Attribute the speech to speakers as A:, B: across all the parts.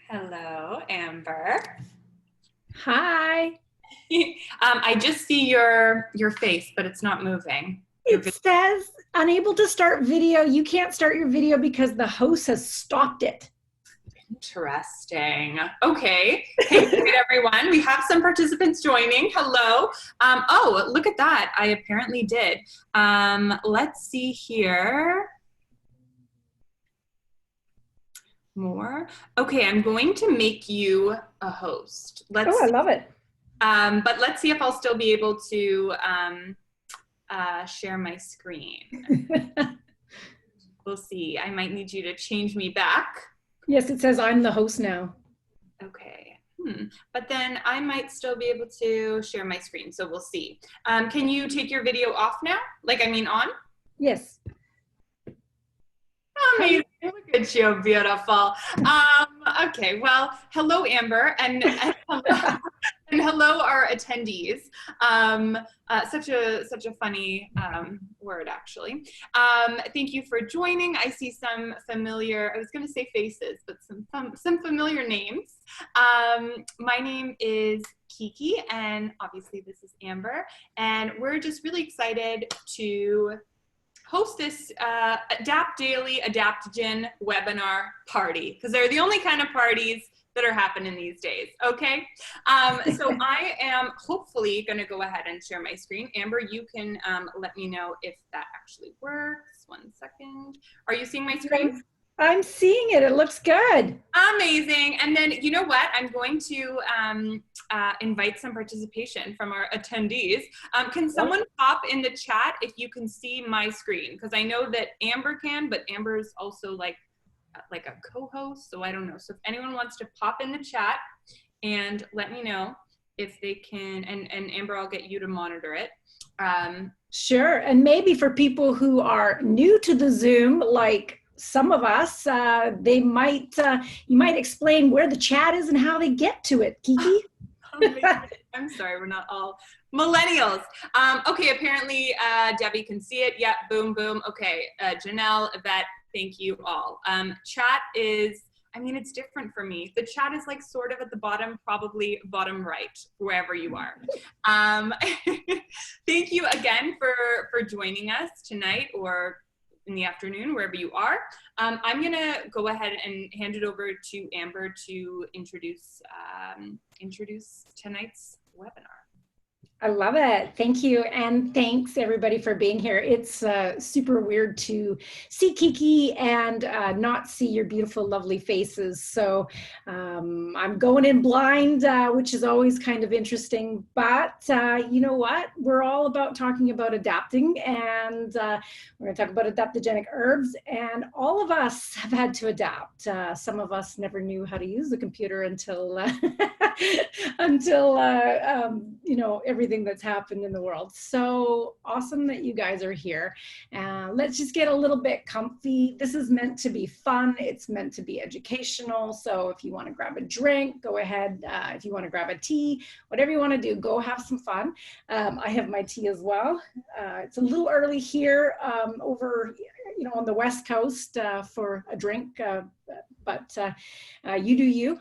A: Hello, Amber.
B: Hi.
A: I just see your face, but it's not moving. Your
B: It says unable to start video. You can't start your video because the host has stopped it.
A: Interesting. Okay. Hey, great, everyone. We have some participants joining. Hello. Oh, look at that. I apparently did. Let's see here. More. Okay, I'm going to make you a host.
B: Oh, I love it.
A: But let's see if I'll still be able to share my screen. We'll see. I might need you to change me back.
B: Yes, it says I'm the host now.
A: Okay. But then I might still be able to share my screen, so we'll see. Can you take your video off now? On?
B: Yes.
A: Amazing. Look at you, beautiful. Okay, well, hello, Amber, and hello, our attendees. Such a funny word, actually. Thank you for joining. I see some familiar, I was going to say faces, but some familiar names. My name is Kiki, and obviously this is Amber, and we're just really excited to host this AdaptDaily Adaptogen webinar party, because they're the only kind of parties that are happening these days, okay? So I am hopefully going to go ahead and share my screen. Amber, you can let me know if that actually works. 1 second. Are you seeing my screen?
B: I'm seeing it. It looks good.
A: Amazing. And then, you know what? I'm going to invite some participation from our attendees. Can someone pop in the chat if you can see my screen? Because I know that Amber can, but Amber's also like a co-host, so I don't know. So if anyone wants to pop in the chat and let me know if they can, and Amber, I'll get you to monitor it.
B: Sure. And maybe for people who are new to the Zoom, like some of us, you might explain where the chat is and how they get to it, Kiki.
A: I'm sorry, we're not all millennials. Okay, apparently Debbie can see it. Yep, boom, boom. Okay, Janelle, Yvette, thank you all. Chat is, it's different for me. The chat is like sort of at the bottom, probably bottom right, wherever you are. Thank you again for joining us tonight or in the afternoon, wherever you are. I'm gonna go ahead and hand it over to Amber to introduce tonight's webinar.
B: I love it. Thank you. And thanks everybody for being here. It's super weird to see Kiki and not see your beautiful, lovely faces. So I'm going in blind, which is always kind of interesting. But you know what? We're all about talking about adapting, and we're going to talk about adaptogenic herbs. And all of us have had to adapt. Some of us never knew how to use the computer until everything that's happened in the world. So awesome that you guys are here. Let's just get a little bit comfy. This is meant to be fun. It's meant to be educational. So if you want to grab a drink, go ahead. If you want to grab a tea, whatever you want to do, go have some fun. I have my tea as well. It's a little early here over on the West Coast for a drink, but you do you.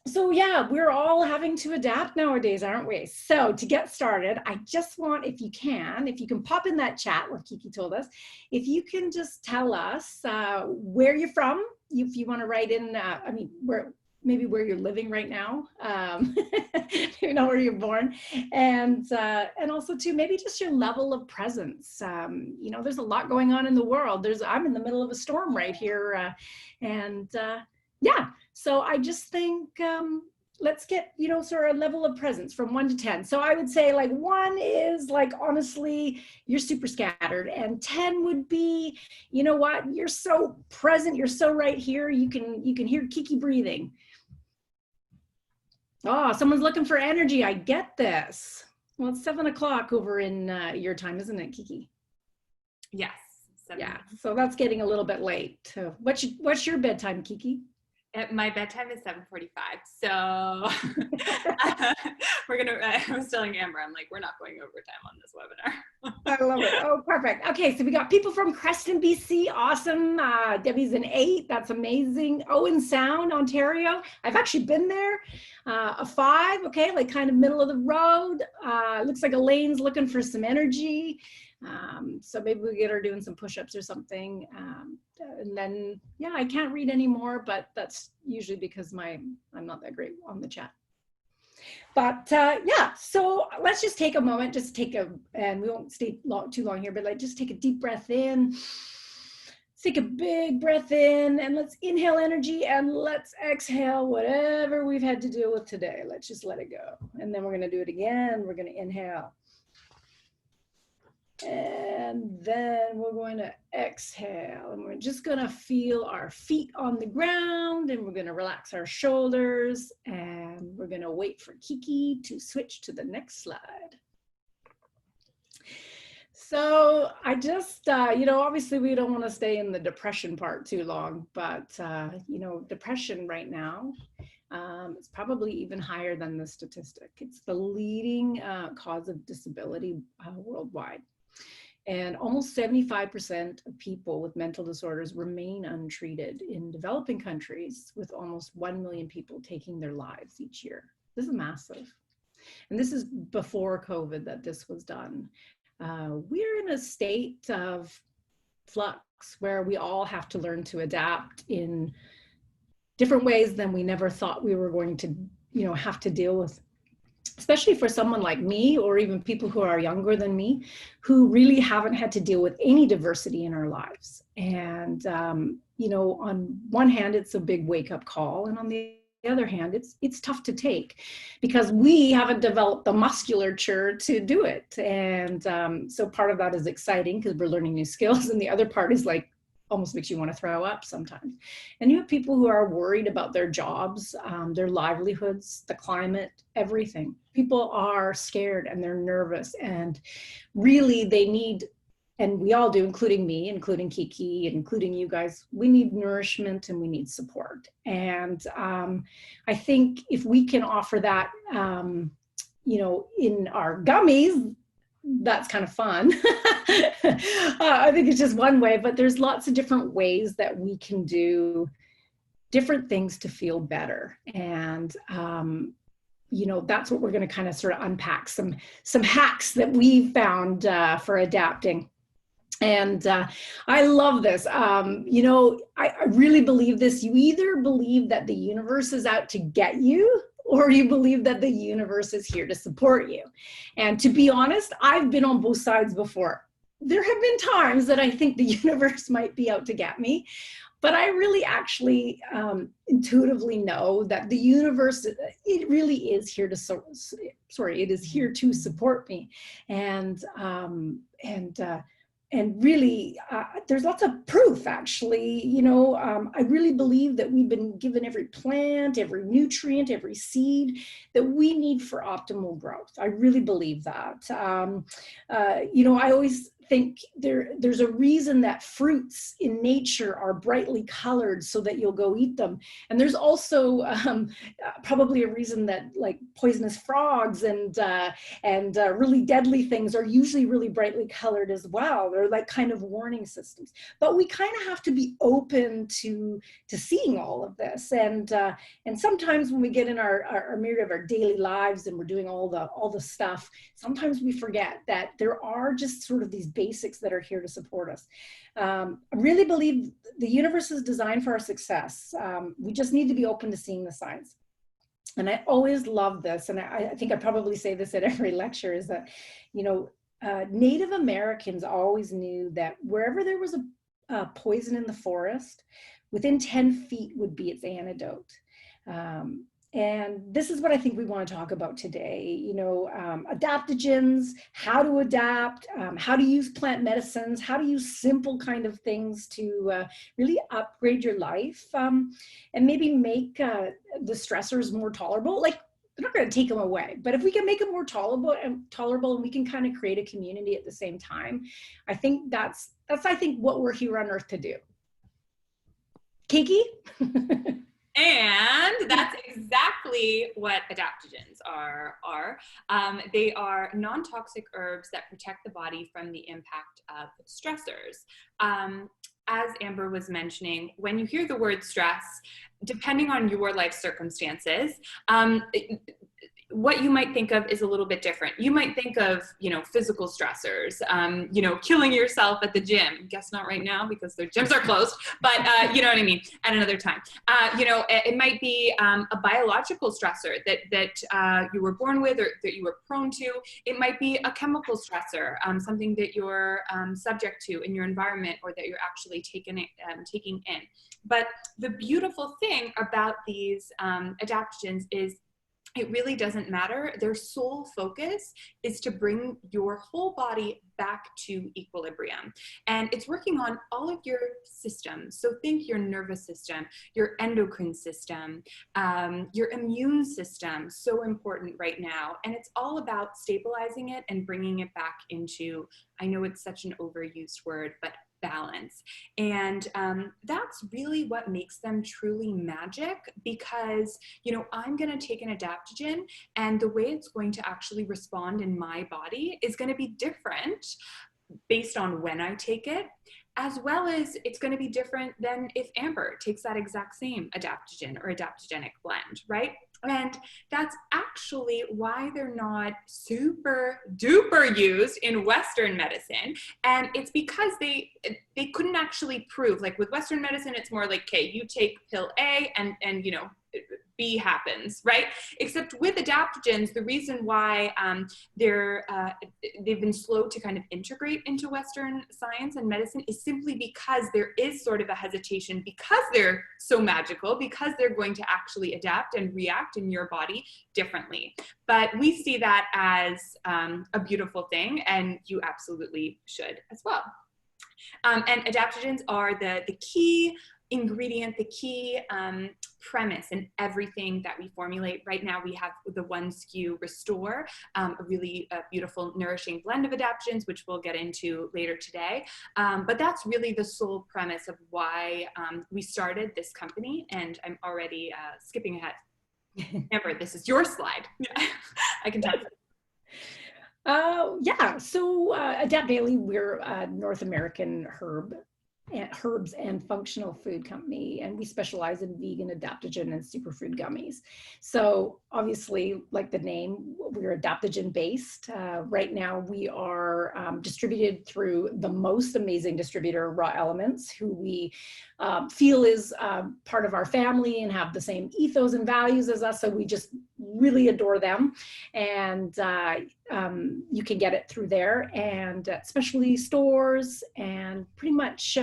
B: So yeah, we're all having to adapt nowadays, aren't we? So to get started, I just want, if you can pop in that chat, like Kiki told us, if you can just tell us where you're from, if you want to write in, maybe where you're living right now, maybe not where you're born, and also too, maybe just your level of presence. There's a lot going on in the world. I'm in the middle of a storm right here, yeah. So I just think let's get, sort of a level of presence from 1 to 10. So I would say like 1 is like, honestly, you're super scattered. And 10 would be, you know what, you're so present. You're so right here. You can hear Kiki breathing. Oh, someone's looking for energy. I get this. Well, it's 7 o'clock over in your time, isn't it, Kiki?
A: Yes. 7.
B: Yeah. So that's getting a little bit late. What's your bedtime, Kiki?
A: My bedtime is 7:45, so I was telling Amber, I'm like, we're not going overtime on this webinar.
B: I love it. Oh, perfect. Okay, so we got people from Creston, BC. Awesome. Debbie's an 8. That's amazing. Owen Sound, Ontario. I've actually been there. A 5. Okay, like kind of middle of the road. Looks like Elaine's looking for some energy. So maybe we get her doing some push-ups or something. And then, yeah, I can't read anymore, but that's usually because I'm not that great on the chat. But yeah, so let's just take a moment, and we won't stay too long here, but like just take a deep breath in. Let's take a big breath in, and let's inhale energy, and let's exhale whatever we've had to deal with today. Let's just let it go. And then we're gonna do it again. We're gonna inhale. And then we're going to exhale, and we're just going to feel our feet on the ground, and we're going to relax our shoulders, and we're going to wait for Kiki to switch to the next slide. So I just, obviously we don't want to stay in the depression part too long, but, depression right now, it's probably even higher than the statistic. It's the leading cause of disability worldwide. And almost 75% of people with mental disorders remain untreated in developing countries, with almost 1 million people taking their lives each year. This is massive. And this is before COVID that this was done. We're in a state of flux where we all have to learn to adapt in different ways than we never thought we were going to, have to deal with. Especially for someone like me, or even people who are younger than me, who really haven't had to deal with any diversity in our lives. And, on one hand, it's a big wake-up call. And on the other hand, it's tough to take because we haven't developed the musculature to do it. And so part of that is exciting because we're learning new skills. And the other part is like, almost makes you want to throw up sometimes. And you have people who are worried about their jobs, their livelihoods, the climate, everything. People are scared and they're nervous, and really they need, and we all do, including me, including Kiki, including you guys, we need nourishment and we need support. And I think if we can offer that, in our gummies, that's kind of fun. I think it's just one way, but there's lots of different ways that we can do different things to feel better. And, that's what we're going to kind of sort of unpack, some hacks that we found for adapting. And I love this. I really believe this. You either believe that the universe is out to get you, or you believe that the universe is here to support you. And to be honest, I've been on both sides before. There have been times that I think the universe might be out to get me, but I really actually intuitively know that the universe, it really is here to, it is here to support me. And really, there's lots of proof, actually. I really believe that we've been given every plant, every nutrient, every seed that we need for optimal growth. I really believe that. I always think there's a reason that fruits in nature are brightly colored so that you'll go eat them. And there's also probably a reason that like poisonous frogs and really deadly things are usually really brightly colored as well. They're like kind of warning systems. But we kind of have to be open to seeing all of this. And sometimes when we get in our mirror of our daily lives and we're doing all the stuff, sometimes we forget that there are just sort of these basics that are here to support us. I really believe the universe is designed for our success. We just need to be open to seeing the signs. And I always love this, and I think I probably say this at every lecture, is that, Native Americans always knew that wherever there was a poison in the forest, within 10 feet would be its antidote. And this is what I think we want to talk about today. Adaptogens, how to adapt, how to use plant medicines, how to use simple kind of things to really upgrade your life, and maybe make the stressors more tolerable. Like, we're not going to take them away, but if we can make them more tolerable and we can kind of create a community at the same time, I think that's I think what we're here on earth to do. Kiki?
A: And that's exactly what adaptogens are. They are non-toxic herbs that protect the body from the impact of stressors. As Amber was mentioning, when you hear the word stress, depending on your life circumstances, what you might think of is a little bit different. You might think of, physical stressors, killing yourself at the gym. Guess not right now because their gyms are closed, but you know what I mean, at another time. It might be a biological stressor that you were born with or that you were prone to. It might be a chemical stressor, something that you're subject to in your environment or that you're actually taking in. But the beautiful thing about these adaptogens is it really doesn't matter. Their sole focus is to bring your whole body back to equilibrium. And it's working on all of your systems. So think your nervous system, your endocrine system, your immune system, so important right now. And it's all about stabilizing it and bringing it back into, I know it's such an overused word, but balance. And that's really what makes them truly magic, because, I'm going to take an adaptogen and the way it's going to actually respond in my body is going to be different based on when I take it, as well as it's going to be different than if Amber takes that exact same adaptogen or adaptogenic blend, right? And that's actually why they're not super duper used in Western medicine. And it's because they couldn't actually prove, like with Western medicine, it's more like, okay, you take pill A and B happens, right? Except with adaptogens, the reason why they've been slow to kind of integrate into Western science and medicine is simply because there is sort of a hesitation, because they're so magical, because they're going to actually adapt and react in your body differently. But we see that as a beautiful thing, and you absolutely should as well. And adaptogens are the key ingredient, the key premise in everything that we formulate. Right now we have the one SKU Restore, a really beautiful nourishing blend of adaptogens, which we'll get into later today. But that's really the sole premise of why we started this company, and I'm already skipping ahead. Amber, this is your slide. I can talk.
B: So AdaptDaily, we're a North American herbs and functional food company, and we specialize in vegan adaptogen and superfood gummies. So obviously, like the name, we're adaptogen based. Right now we are distributed through the most amazing distributor, Raw Elements, who we feel is part of our family and have the same ethos and values as us. So we just really adore them. And you can get it through there and at specialty stores and pretty much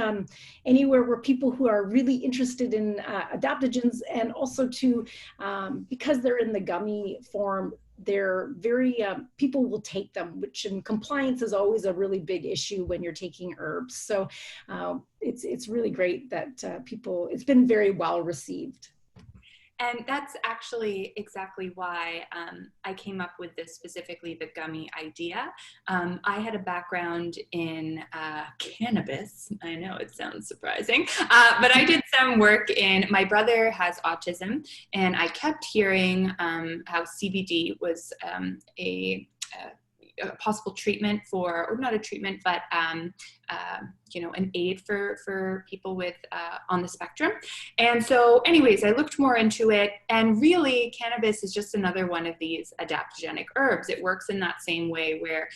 B: anywhere where people who are really interested in adaptogens, and also because they're in the gummy form, they're very, people will take them, which in compliance is always a really big issue when you're taking herbs. So it's really great that it's been very well received.
A: And that's actually exactly why I came up with this, specifically the gummy idea. I had a background in cannabis. I know it sounds surprising, but I did some work my brother has autism, and I kept hearing how CBD was a possible treatment or not a treatment, but an aid for people with on the spectrum. And so anyways, I looked more into it, and really cannabis is just another one of these adaptogenic herbs. It works in that same way where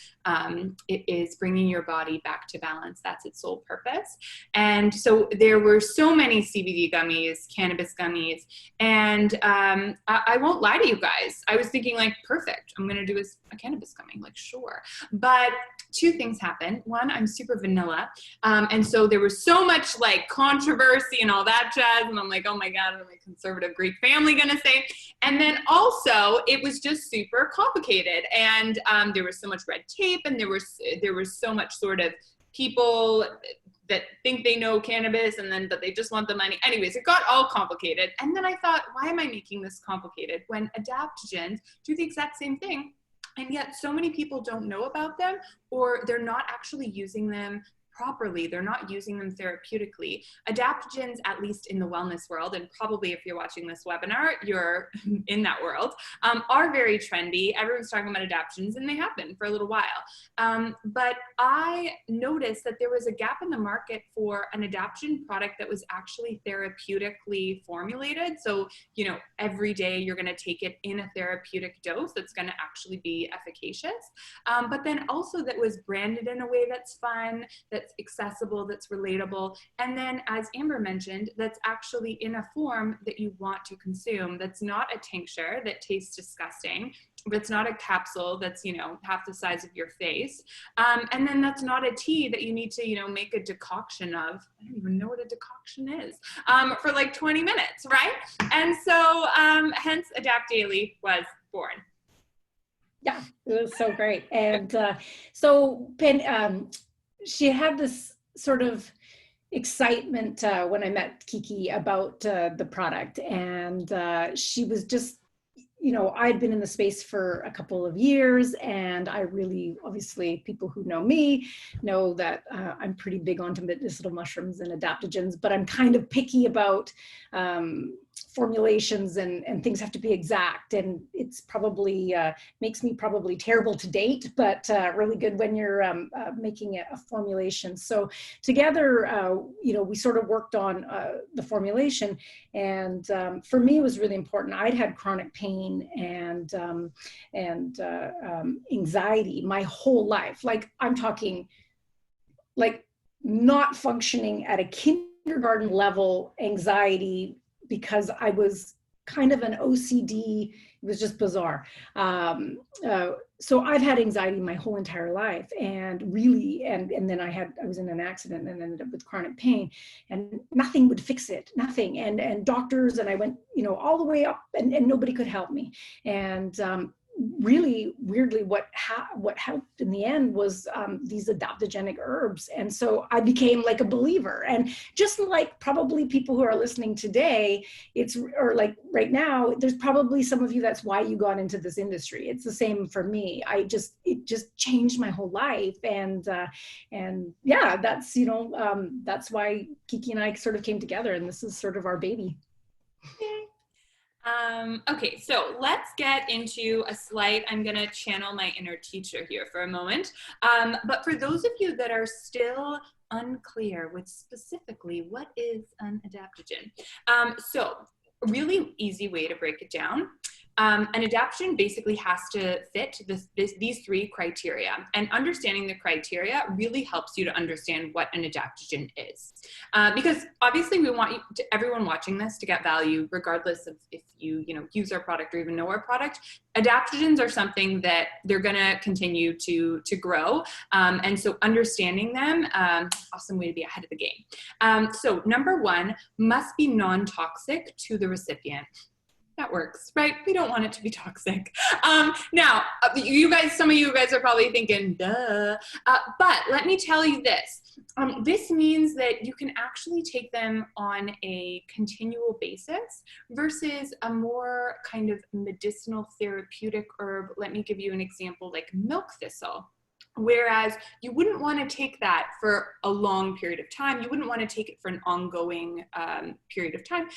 A: it is bringing your body back to balance. That's its sole purpose. And so there were so many CBD gummies, cannabis gummies, and I won't lie to you guys, I was thinking like, perfect, I'm gonna do a cannabis gummy, like sure. But two things happened. One, I'm super vanilla. And so there was so much like controversy and all that jazz. And I'm like, oh my God, what are my conservative Greek family gonna say? And then also it was just super complicated. And there was so much red tape, and there was so much sort of people that think they know cannabis but they just want the money. Anyways, it got all complicated. And then I thought, why am I making this complicated when adaptogens do the exact same thing? And yet so many people don't know about them, or they're not actually using them properly. They're not using them therapeutically. Adaptogens, at least in the wellness world, and probably if you're watching this webinar, you're in that world, are very trendy. Everyone's talking about adaptogens, and they have been for a little while. But I noticed that there was a gap in the market for an adaptogen product that was actually therapeutically formulated. So, you know, every day you're going to take it in a therapeutic dose that's going to actually be efficacious. But then also that was branded in a way that's fun, that's accessible, that's relatable. And then, as Amber mentioned, that's actually in a form that you want to consume. That's not a tincture that tastes disgusting. It's not a capsule that's, you know, half the size of your face. And then that's not a tea that you need to, you know, make a decoction of. I don't even know what a decoction is, for like 20 minutes, right? And so hence AdaptDaily was born.
B: Yeah, it was so great. And so Penn, she had this sort of excitement when I met Kiki about the product, and she was just, you know, I'd been in the space for a couple of years, and I really, obviously, people who know me know that I'm pretty big onto medicinal mushrooms and adaptogens, but I'm kind of picky about formulations, and things have to be exact, and it's probably makes me probably terrible to date, but really good when you're making a formulation. So together, you know, we sort of worked on the formulation, and for me it was really important. I'd had chronic pain and anxiety my whole life. Like, I'm talking like not functioning at a kindergarten level anxiety, because I was kind of an OCD. It was just bizarre. So I've had anxiety my whole entire life, and really, and then I was in an accident and ended up with chronic pain, and nothing would fix it, nothing. And doctors, and I went, you know, all the way up, and nobody could help me. And really weirdly, what helped in the end was these adaptogenic herbs. And so I became like a believer. And just like probably people who are listening today, or like right now, there's probably some of you, that's why you got into this industry. It's the same for me. It just changed my whole life. And yeah, that's, you know, that's why Kiki and I sort of came together, and this is sort of our baby.
A: Okay, so let's get into a slight, I'm going to channel my inner teacher here for a moment. But for those of you that are still unclear with specifically what is an adaptogen. So really easy way to break it down. An adaptogen basically has to fit these three criteria, and understanding the criteria really helps you to understand what an adaptogen is. Because obviously we want everyone watching this to get value, regardless of if you use our product or even know our product. Adaptogens are something that they're going to continue to grow, and so understanding them, awesome way to be ahead of the game. So number one, must be non-toxic to the recipient. That works, right? We don't want it to be toxic. Now, some of you guys are probably thinking, duh. But let me tell you this. This means that you can actually take them on a continual basis versus a more kind of medicinal therapeutic herb. Let me give you an example, like milk thistle. Whereas you wouldn't want to take that for a long period of time. You wouldn't want to take it for an ongoing period of time.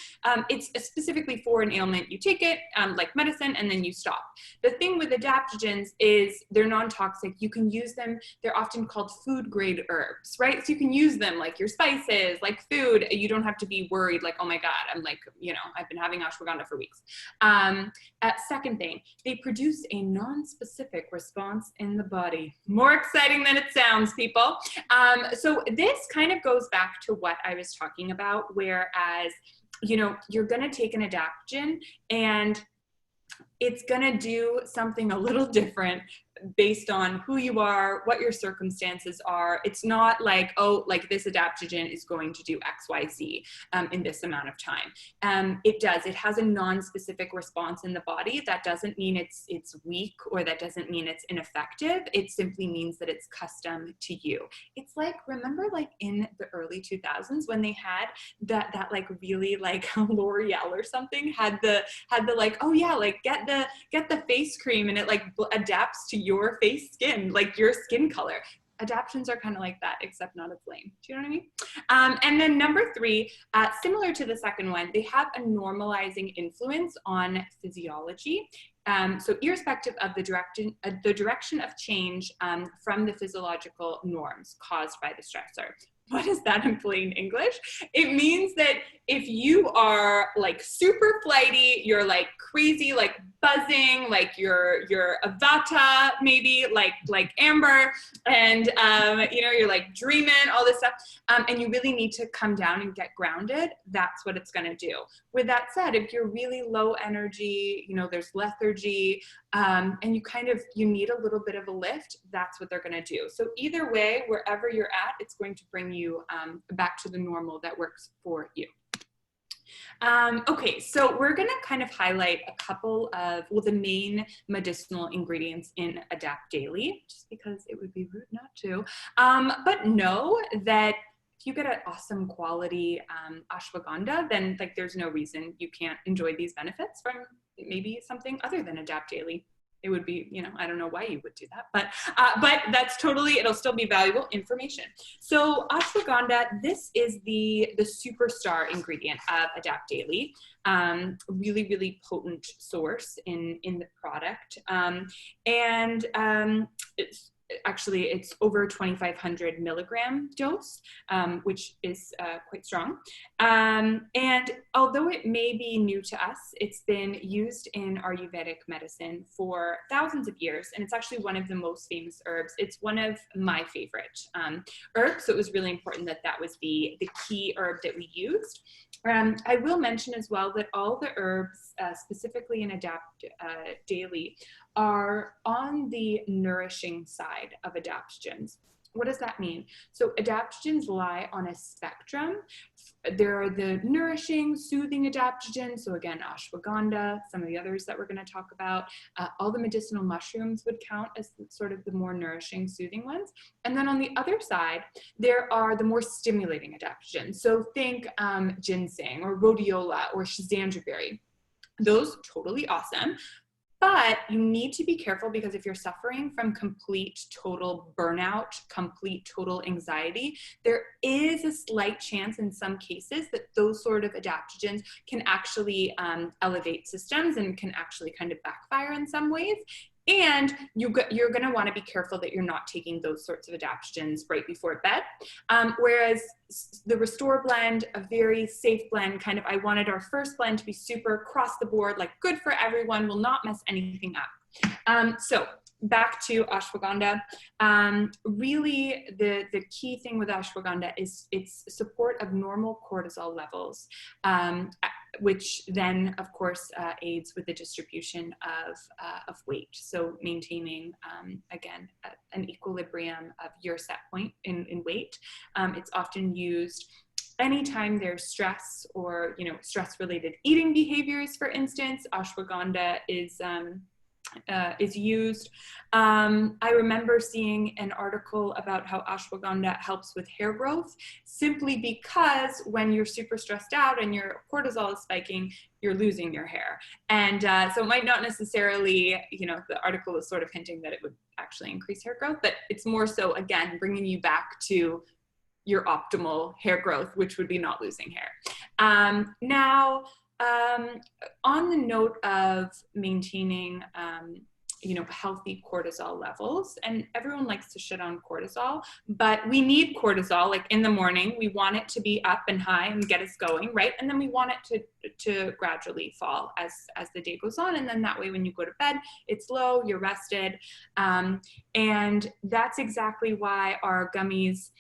A: It's specifically for an ailment. You take it like medicine, and then you stop. The thing with adaptogens is they're non-toxic. You can use them. They're often called food grade herbs, right? So you can use them like your spices, like food. You don't have to be worried like, oh my God, I'm like, I've been having ashwagandha for weeks. Second thing, they produce a non-specific response in the body. More exciting than it sounds, people. So this kind of goes back to what I was talking about, whereas, you're going to take an adaptogen and it's going to do something a little different based on who you are, what your circumstances are. It's not like, oh, like this adaptogen is going to do X, Y, Z in this amount of time. It has a non-specific response in the body. That doesn't mean it's weak, or that doesn't mean it's ineffective. It simply means that it's custom to you. It's like, remember like in the early 2000s when they had that like really like L'Oreal or something had the like, oh yeah, like get the face cream and it like adapts to your face skin, like your skin color. adaptogens are kind of like that, except not a flame. Do you know what I mean? And then number 3, similar to the second one, they have a normalizing influence on physiology. So irrespective of the direction of change from the physiological norms caused by the stressor. What is that in plain English? It means that if you are like super flighty, you're like crazy, like buzzing, like you're a Vata, maybe like Amber, and you know, you're like dreaming, all this stuff, and you really need to come down and get grounded, that's what it's gonna do. With that said, if you're really low energy, you know, there's lethargy, and you need a little bit of a lift, that's what they're gonna do. So either way, wherever you're at, it's going to bring you back to the normal that works for you. Okay, so we're gonna kind of highlight a couple of, well, the main medicinal ingredients in AdaptDaily, just because it would be rude not to. But know that if you get an awesome quality ashwagandha, then like there's no reason you can't enjoy these benefits from maybe something other than AdaptDaily. It would be, you know, I don't know why you would do that, but that's totally, it'll still be valuable information. So ashwagandha, this is the superstar ingredient of AdaptDaily, really, really potent source in the product. It's over 2,500 milligram dose, which is quite strong. And although it may be new to us, it's been used in Ayurvedic medicine for thousands of years, and it's actually one of the most famous herbs. It's one of my favorite herbs, so it was really important that that was the key herb that we used. I will mention as well that all the herbs, specifically in AdaptDaily, are on the nourishing side of adaptogens. What does that mean? So adaptogens lie on a spectrum. There are the nourishing, soothing adaptogens. So again, ashwagandha, some of the others that we're going to talk about. All the medicinal mushrooms would count as sort of the more nourishing, soothing ones. And then on the other side, there are the more stimulating adaptogens. So think ginseng or rhodiola or schizandra berry. Those totally awesome. But you need to be careful, because if you're suffering from complete total burnout, complete total anxiety, there is a slight chance in some cases that those sort of adaptogens can actually elevate systems and can actually kind of backfire in some ways. And you're going to want to be careful that you're not taking those sorts of adaptogens right before bed. Whereas the Restore blend, a very safe blend, kind of, I wanted our first blend to be super across the board, like good for everyone, will not mess anything up. So back to ashwagandha. Really, the key thing with ashwagandha is its support of normal cortisol levels, which then, of course, aids with the distribution of weight. So maintaining, again, an equilibrium of your set point in weight. It's often used anytime there's stress or, you know, stress-related eating behaviors, for instance. Ashwagandha is used. I remember seeing an article about how ashwagandha helps with hair growth, simply because when you're super stressed out and your cortisol is spiking, you're losing your hair. And so it might not necessarily, you know, the article is sort of hinting that it would actually increase hair growth, but it's more so, again, bringing you back to your optimal hair growth, which would be not losing hair. Now, on the note of maintaining, you know, healthy cortisol levels, and everyone likes to shit on cortisol, but we need cortisol. Like in the morning, we want it to be up and high and get us going, right? And then we want it to gradually fall as the day goes on. And then that way, when you go to bed, it's low, you're rested. And that's exactly why our gummies,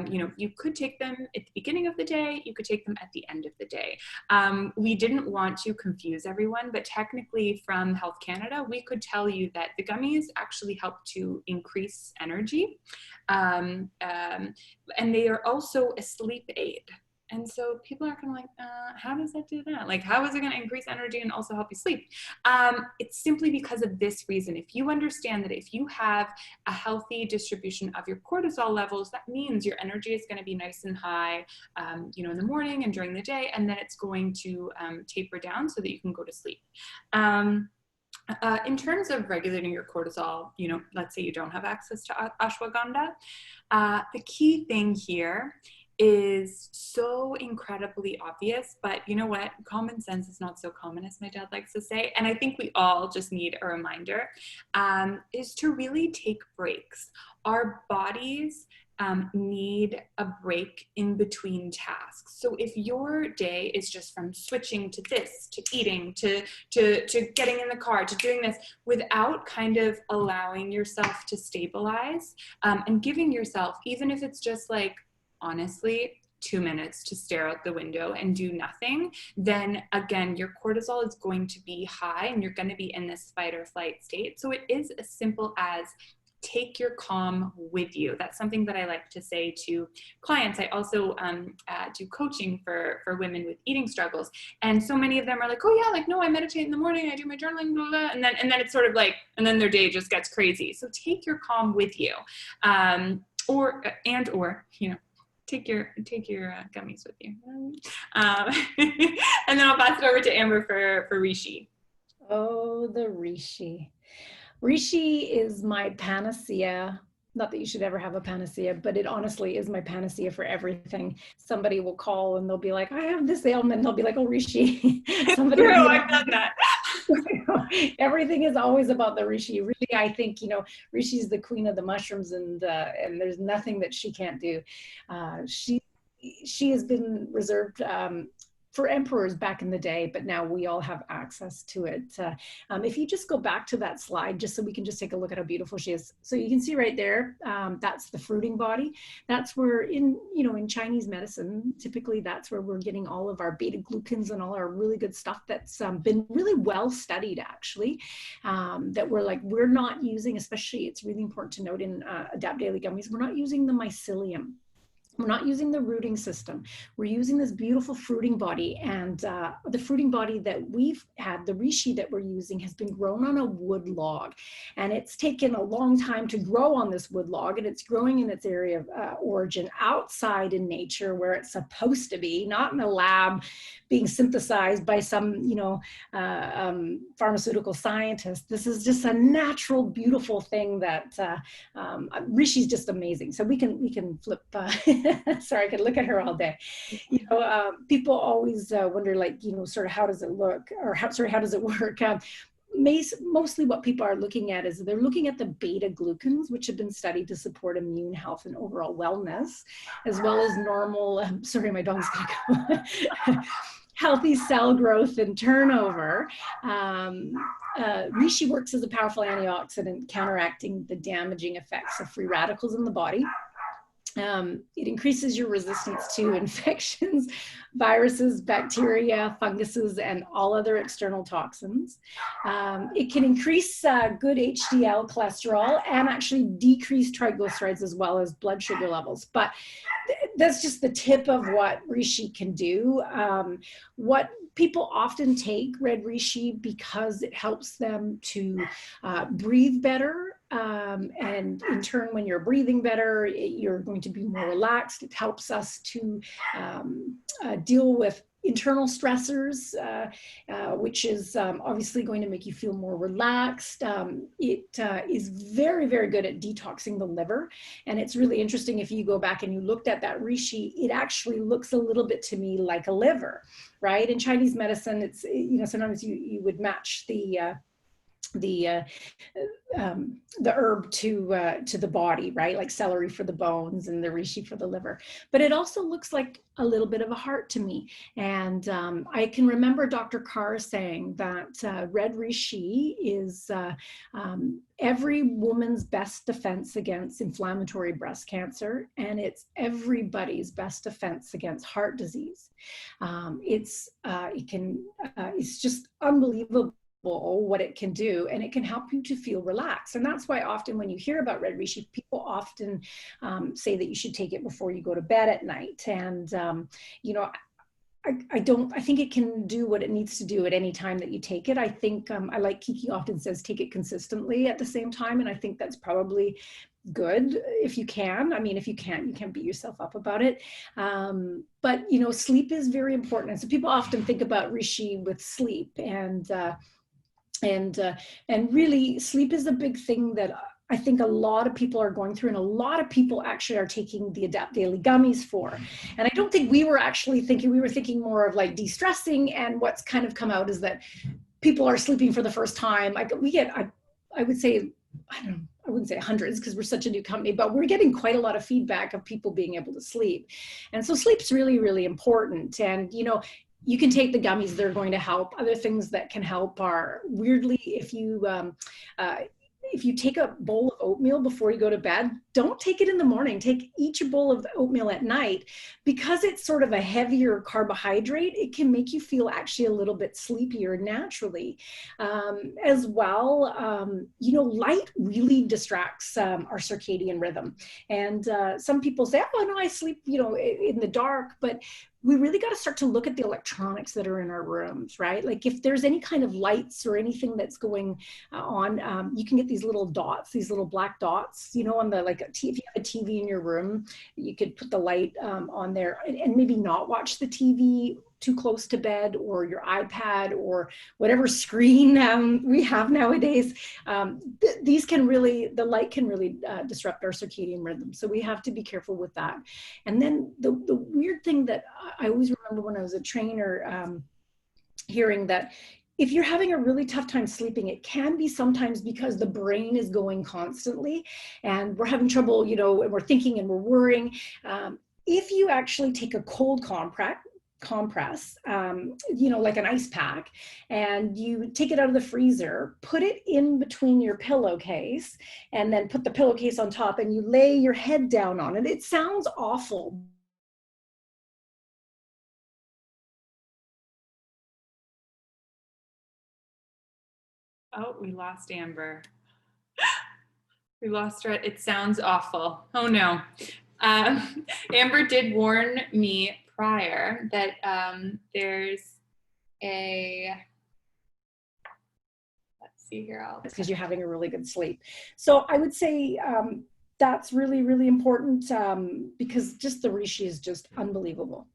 A: you know, you could take them at the beginning of the day, you could take them at the end of the day. We didn't want to confuse everyone, but technically from Health Canada, we could tell you that the gummies actually help to increase energy. And they are also a sleep aid. And so people are kind of like, how does that do that? Like, how is it going to increase energy and also help you sleep? It's simply because of this reason. If you understand that if you have a healthy distribution of your cortisol levels, that means your energy is going to be nice and high, you know, in the morning and during the day, and then it's going to taper down so that you can go to sleep. In terms of regulating your cortisol, let's say you don't have access to ashwagandha, the key thing here is so incredibly obvious, but you know what? Common sense is not so common, as my dad likes to say. And I think we all just need a reminder, is to really take breaks. Our bodies need a break in between tasks. So if your day is just from switching to this, to eating, to getting in the car, to doing this, without kind of allowing yourself to stabilize, and giving yourself, even if it's just like, honestly, 2 minutes to stare out the window and do nothing, then again, your cortisol is going to be high and you're going to be in this fight or flight state. So it is as simple as take your calm with you. That's something that I like to say to clients. I also do coaching for women with eating struggles. And so many of them are like, oh yeah, like, no, I meditate in the morning, I do my journaling, blah, blah. And then it's sort of like, and then their day just gets crazy. So take your calm with you. Or, take your gummies with you. And then I'll pass it over to Amber for reishi.
B: Oh, the reishi. Reishi is my panacea. Not that you should ever have a panacea, but it honestly is my panacea for everything. Somebody will call and they'll be like, I have this ailment. And they'll be like, oh, reishi. Somebody
A: True, I've done that.
B: Everything is always about the reishi. Really, I think, reishi is the queen of the mushrooms, and there's nothing that she can't do. She has been reserved for emperors back in the day, but now we all have access to it. If you just go back to that slide, just so we can just take a look at how beautiful she is. So you can see right there, that's the fruiting body. That's where in Chinese medicine, typically that's where we're getting all of our beta glucans and all our really good stuff that's been really well studied, actually, that we're not using, especially it's really important to note in AdaptDaily gummies, we're not using the mycelium. We're not using the rooting system. We're using this beautiful fruiting body, and the fruiting body that we've had, the reishi that we're using, has been grown on a wood log, and it's taken a long time to grow on this wood log, and it's growing in its area of origin outside in nature where it's supposed to be, not in a lab being synthesized by some pharmaceutical scientist. This is just a natural, beautiful thing that reishi's just amazing. So we can flip. Sorry, I could look at her all day. People always wonder, sort of how does it look, or how does it work? Mostly what people are looking at is they're looking at the beta glucans, which have been studied to support immune health and overall wellness, as well as normal, sorry, my dog's gonna go. Healthy cell growth and turnover. Reishi works as a powerful antioxidant, counteracting the damaging effects of free radicals in the body. It increases your resistance to infections, viruses, bacteria, funguses, and all other external toxins. It can increase good HDL cholesterol and actually decrease triglycerides as well as blood sugar levels. But that's just the tip of what reishi can do. What people often take red reishi because it helps them to breathe better. And in turn, when you're breathing better, you're going to be more relaxed. It helps us to deal with internal stressors, which is obviously going to make you feel more relaxed. It is very, very good at detoxing the liver. And it's really interesting, if you go back and you looked at that reishi, it actually looks a little bit to me like a liver, right? In Chinese medicine, it's, sometimes you would match the herb to the body, right? Like celery for the bones and the reishi for the liver. But it also looks like a little bit of a heart to me. And I can remember Dr. Carr saying that red reishi is every woman's best defense against inflammatory breast cancer, and it's everybody's best defense against heart disease. It's just unbelievable what it can do, and it can help you to feel relaxed. And that's why often when you hear about red reishi, people often say that you should take it before you go to bed at night. And I think it can do what it needs to do at any time that you take it. I think I like Kiki often says, take it consistently at the same time, and I think that's probably good if you can. I mean, if you can't, you can't beat yourself up about it. But sleep is very important. And so people often think about reishi with sleep, and And really, sleep is a big thing that I think a lot of people are going through, and a lot of people actually are taking the AdaptDaily gummies for. And I don't think we were actually thinking, we were thinking more of like de-stressing, and what's kind of come out is that people are sleeping for the first time. We get, I would say, I wouldn't say hundreds because we're such a new company, but we're getting quite a lot of feedback of people being able to sleep. And so sleep's really, really important. And, you know, you can take the gummies, they're going to help. Other things that can help are, weirdly, if you take a bowl of oatmeal before you go to bed, don't take it in the morning. Eat your bowl of oatmeal at night. Because it's sort of a heavier carbohydrate, it can make you feel actually a little bit sleepier naturally. As well, you know, light really distracts our circadian rhythm. And some people say, oh, no, I sleep, you know, in the dark. But we really got to start to look at the electronics that are in our rooms, right? Like if there's any kind of lights or anything that's going on, you can get these little dots, these little black dots, you know, on the, like, if you have a TV in your room, you could put the light on there and maybe not watch the TV too close to bed, or your iPad, or whatever screen we have nowadays. These can really, the light can really disrupt our circadian rhythm. So we have to be careful with that. And then the weird thing that I always remember when I was a trainer, hearing that if you're having a really tough time sleeping, it can be sometimes because the brain is going constantly and we're having trouble, you know, and we're thinking and we're worrying. If you actually take a cold compress, you know, like an ice pack, and you take it out of the freezer, put it in between your pillowcase, and then put the pillowcase on top, and you lay your head down on it. It sounds awful.
A: Oh, we lost Amber. We lost her. It sounds awful. Oh no. Amber did warn me prior that there's a, let's see here.
B: Because you're having a really good sleep. So I would say that's really, really important because just the reishi is just unbelievable.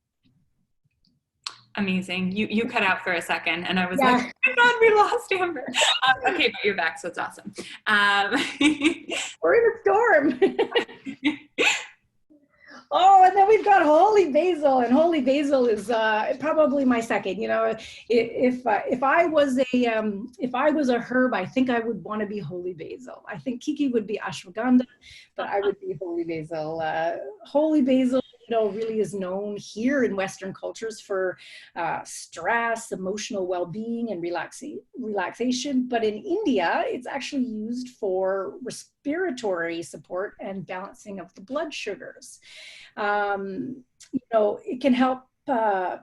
A: Amazing. You cut out for a second and I was like, oh my God, we lost Amber. Okay, but you're back, so it's awesome.
B: We're in a storm. Oh, and then we've got holy basil, and holy basil is probably my second. You know, if I was a herb, I think I would want to be holy basil. I think Kiki would be ashwagandha, but I would be holy basil. Holy basil, you know, really is known here in Western cultures for stress, emotional well-being, and relaxation. But in India, it's actually used for respiratory support and balancing of the blood sugars. You know, it can help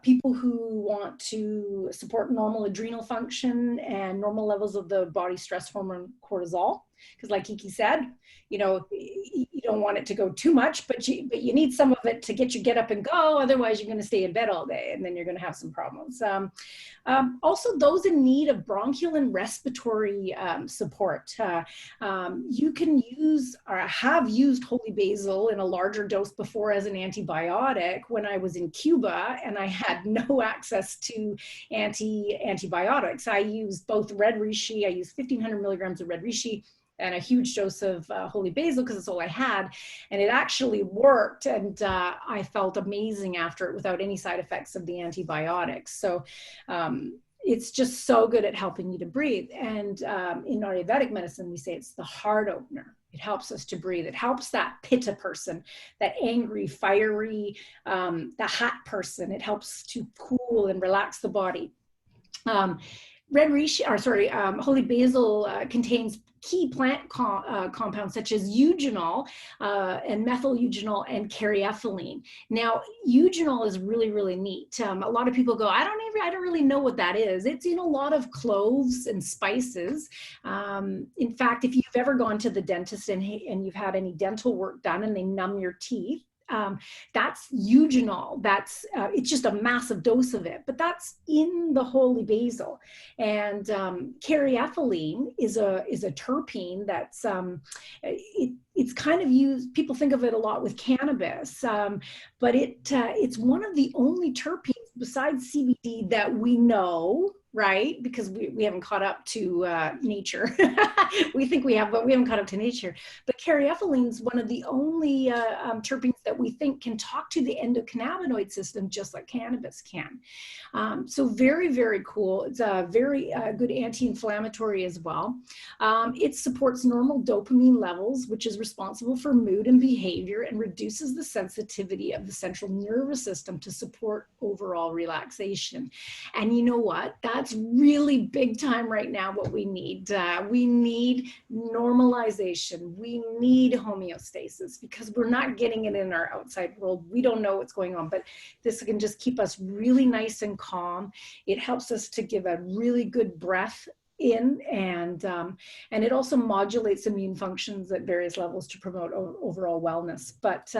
B: people who want to support normal adrenal function and normal levels of the body stress hormone cortisol. Because like Kiki said, you know, you don't want it to go too much, but you need some of it to get up and go. Otherwise, you're going to stay in bed all day, and then you're going to have some problems. Also, those in need of bronchial and respiratory support, you can use or have used holy basil in a larger dose before as an antibiotic when I was in Cuba and I had no access to antibiotics. I used both red reishi. I used 1,500 milligrams of red reishi and a huge dose of holy basil because that's all I had. And it actually worked. And I felt amazing after it without any side effects of the antibiotics. So it's just so good at helping you to breathe. And in Ayurvedic medicine, we say it's the heart opener. It helps us to breathe. It helps that pitta person, that angry, fiery, the hot person. It helps to cool and relax the body. Red reishi, or sorry, holy basil contains key plant compounds such as eugenol and methyl eugenol and caryophyllene. Now, eugenol is really, really neat. A lot of people go, I don't really know what that is. It's in a lot of cloves and spices. In fact, if you've ever gone to the dentist and you've had any dental work done and they numb your teeth, that's eugenol. That's it's just a massive dose of it, but that's in the holy basil. And caryophyllene is a terpene that's it's kind of used. People think of it a lot with cannabis, but it's one of the only terpenes besides CBD that we know right? Because we haven't caught up to nature. We think we have, but we haven't caught up to nature. But caryophyllene is one of the only terpenes that we think can talk to the endocannabinoid system, just like cannabis can. So very, very cool. It's a very good anti-inflammatory as well. It supports normal dopamine levels, which is responsible for mood and behavior, and reduces the sensitivity of the central nervous system to support overall relaxation. And you know what? That's really big time right now what we need. We need normalization. We need homeostasis, because we're not getting it in our outside world. We don't know what's going on, but this can just keep us really nice and calm. It helps us to give a really good breath in, and it also modulates immune functions at various levels to promote overall wellness. But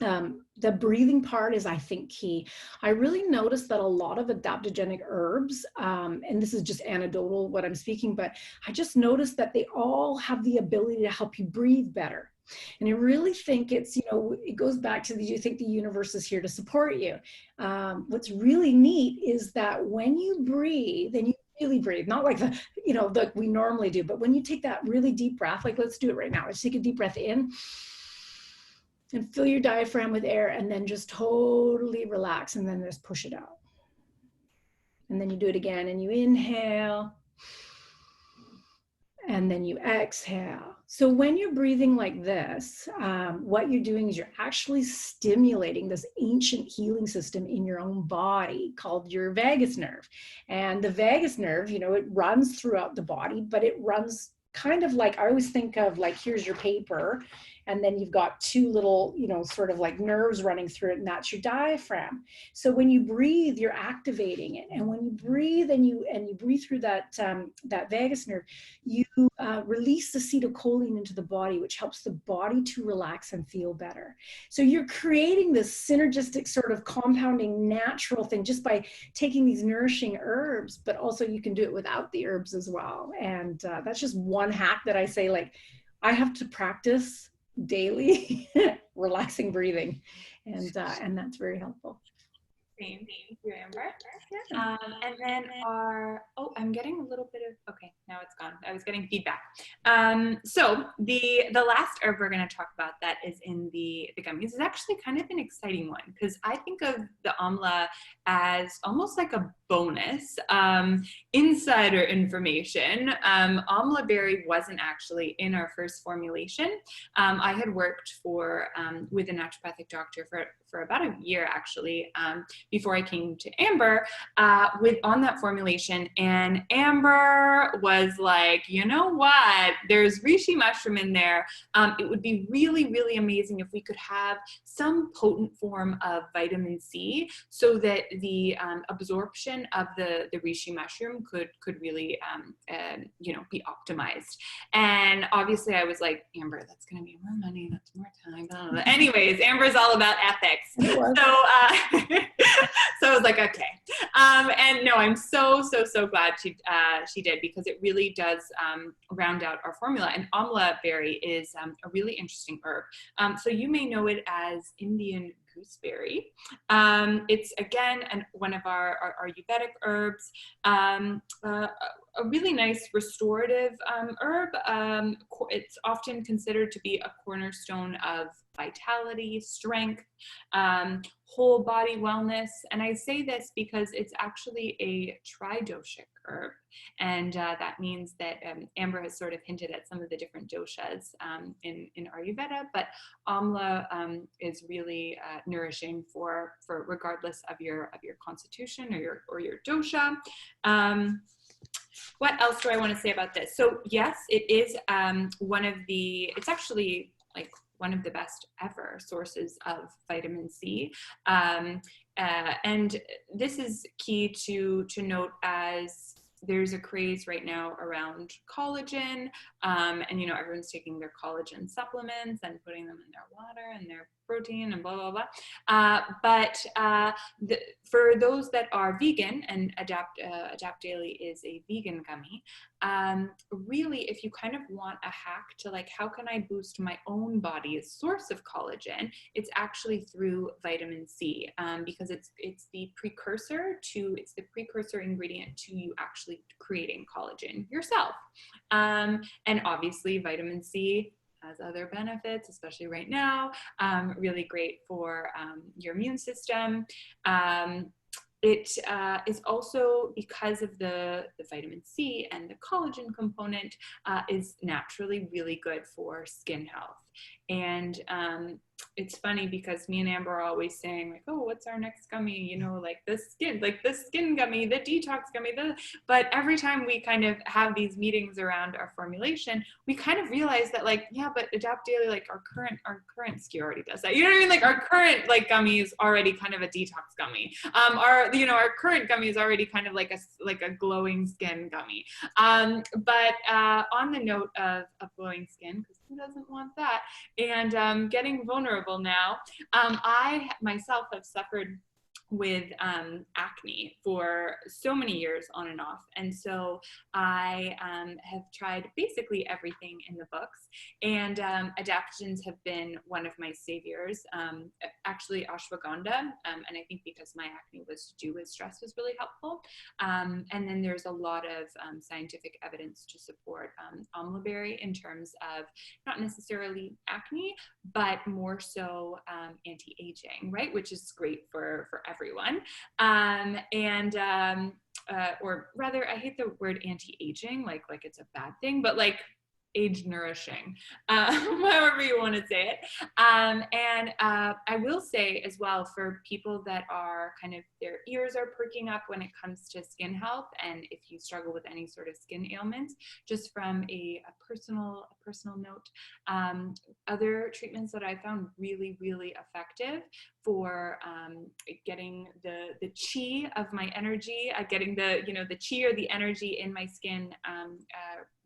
B: the breathing part is, I think, key. I really noticed that a lot of adaptogenic herbs, and this is just anecdotal what I'm speaking, but I just noticed that they all have the ability to help you breathe better. And I really think it's, it goes back to you think the universe is here to support you. What's really neat is that when you breathe, and you really breathe, not like like we normally do, but when you take that really deep breath, like let's do it right now. Let's take a deep breath in and fill your diaphragm with air, and then just totally relax, and then just push it out. And then you do it again, and you inhale, and then you exhale. So when you're breathing like this, what you're doing is you're actually stimulating this ancient healing system in your own body called your vagus nerve. And the vagus nerve, it runs throughout the body, but it runs kind of like, I always think of like, here's your paper, and then you've got two little, sort of like nerves running through it, and that's your diaphragm. So when you breathe, you're activating it. And when you breathe and you breathe through that vagus nerve, you release acetylcholine into the body, which helps the body to relax and feel better. So you're creating this synergistic sort of compounding natural thing just by taking these nourishing herbs, but also you can do it without the herbs as well. And that's just one hack that I say, like, I have to practice daily relaxing breathing, and that's very helpful.
A: Thank you, Amber. And then I'm getting a little bit of, okay, now it's gone. I was getting feedback. So the last herb we're going to talk about that is in the gummies is actually kind of an exciting one, because I think of the Amla as almost like a bonus. Insider information, Amla Berry wasn't actually in our first formulation. I had worked with a naturopathic doctor for about a year, actually, before I came to Amber on that formulation. And Amber was like, you know what, there's reishi mushroom in there. It would be really, really amazing if we could have some potent form of vitamin C, so that the absorption of the reishi mushroom could really be optimized. And obviously I was like, Amber, that's going to be more money, that's more time. Anyways, Amber's all about ethics. So I was like, okay. And no, I'm so glad she did, because it really does round out our formula. And Amla Berry is a really interesting herb. So you may know it as Indian gooseberry. It's again one of our Ayurvedic herbs. A really nice restorative herb. It's often considered to be a cornerstone of vitality, strength, whole body wellness. And I say this because it's actually a tridoshic herb. And that means that Amber has sort of hinted at some of the different doshas in Ayurveda, but Amla is really nourishing for regardless of your constitution or your dosha. What else do I want to say about this? So yes, it is it's actually like one of the best ever sources of vitamin C. And this is key to note, as there's a craze right now around collagen, and everyone's taking their collagen supplements and putting them in their water, and they're protein and blah, blah, blah. For those that are vegan, and AdaptDaily is a vegan gummy, really, if you kind of want a hack to like, how can I boost my own body's source of collagen, it's actually through vitamin C, because it's the precursor ingredient to you actually creating collagen yourself. And obviously vitamin C has other benefits, especially right now, really great for your immune system. It is also, because of the vitamin C and the collagen component, is naturally really good for skin health. And it's funny because me and Amber are always saying like, oh, what's our next gummy? You know, like the skin gummy, the detox gummy, but every time we kind of have these meetings around our formulation, we kind of realize that like, yeah, but AdaptDaily, like our current SKU already does that. You know what I mean? Like our current like gummy is already kind of a detox gummy. Our current gummy is already kind of like a glowing skin gummy. But on the note of glowing skin, because who doesn't want that? And getting vulnerable now, I myself have suffered with acne for so many years on and off. And so I have tried basically everything in the books, and adaptogens have been one of my saviors. Actually Ashwagandha, and I think because my acne was to do with stress, was really helpful. And then there's a lot of scientific evidence to support Amla Berry in terms of not necessarily acne, but more so anti-aging, right? Which is great for everyone. Or rather, I hate the word anti-aging, like it's a bad thing, but like age nourishing, however you want to say it. I will say as well, for people that are kind of, their ears are perking up when it comes to skin health, and if you struggle with any sort of skin ailments, just from a personal note, other treatments that I found really, really effective for getting the chi of my energy, getting the chi or the energy in my skin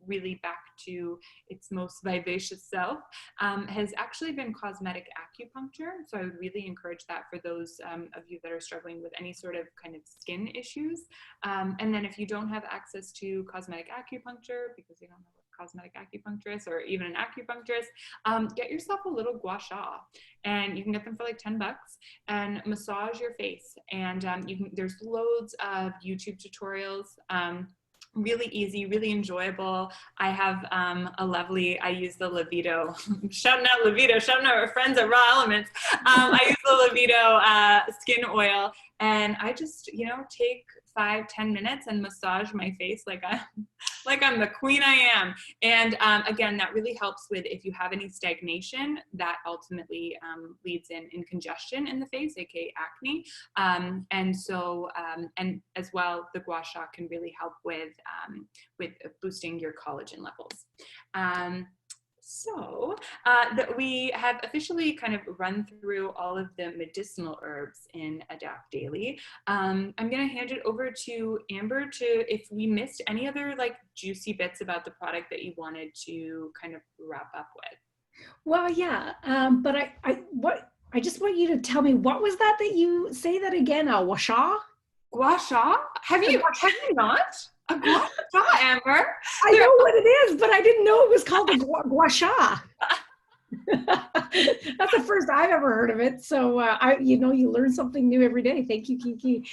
A: really back to its most vivacious self, has actually been cosmetic acupuncture. So I would really encourage that for those of you that are struggling with any sort of kind of skin issues. And then if you don't have access to cosmetic acupuncture, because you don't have a cosmetic acupuncturist or even an acupuncturist, get yourself a little gua sha, and you can get them for like $10 and massage your face. And there's loads of YouTube tutorials. Really easy, really enjoyable. I have I use the Levito, shouting out our friends at Raw Elements. I use the Levito skin oil, and I just, take 5-10 minutes and massage my face like I'm the queen I am. And again, that really helps with if you have any stagnation, that ultimately leads in congestion in the face, aka acne. And as well, the gua sha can really help with boosting your collagen levels. So we have officially kind of run through all of the medicinal herbs in AdaptDaily. I'm going to hand it over to Amber if we missed any other like juicy bits about the product that you wanted to kind of wrap up with.
B: Well, yeah, but I just want you to tell me, what was that you say that again? Gua sha?
A: Gua sha? Have you not? A gua sha, Amber?
B: I know what it is, but I didn't know it was called a gua sha. That's the first I've ever heard of it. So you learn something new every day. Thank you, Kiki.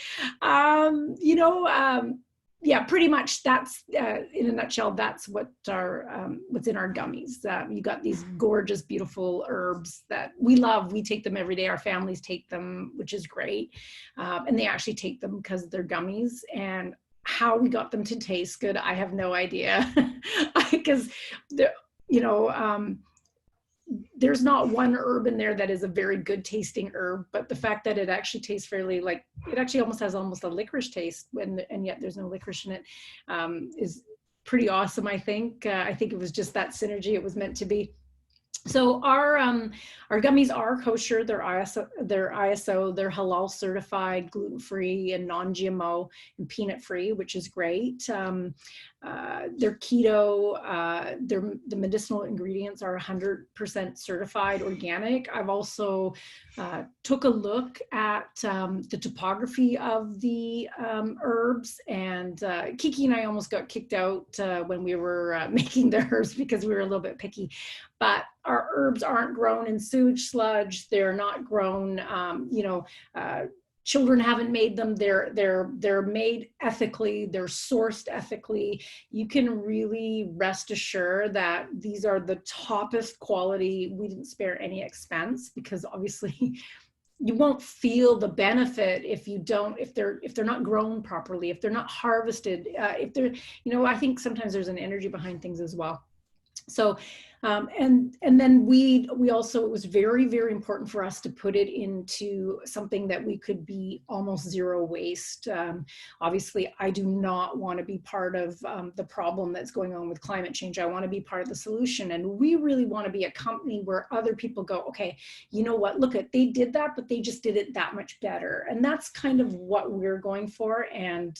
B: Yeah, pretty much that's in a nutshell, that's what's in our gummies. You got these gorgeous, beautiful herbs that we love. We take them every day. Our families take them, which is great. And they actually take them because they're gummies. And how we got them to taste good, I have no idea. Because there's not one herb in there that is a very good tasting herb, but the fact that it actually tastes fairly like, it actually almost has a licorice taste, and yet there's no licorice in it, is pretty awesome, I think. I think it was just that synergy it was meant to be. So our gummies are kosher. They're ISO, they're halal certified, gluten-free and non-GMO and peanut-free, which is great. They're keto. The medicinal ingredients are 100% certified organic. I've also took a look at the topography of the herbs, and Kiki and I almost got kicked out when we were making the herbs because we were a little bit picky. But our herbs aren't grown in sewage sludge. They're not grown, children haven't made them. They're made ethically. They're sourced ethically. You can really rest assured that these are the toppest quality. We didn't spare any expense, because obviously you won't feel the benefit if they're not grown properly, if they're not harvested, if they're, I think sometimes there's an energy behind things as well. So, and then we also, it was very, very important for us to put it into something that we could be almost zero waste. Obviously, I do not want to be part of the problem that's going on with climate change. I want to be part of the solution. And we really want to be a company where other people go, okay, you know what, look at, they did that, but they just did it that much better. And that's kind of what we're going for. And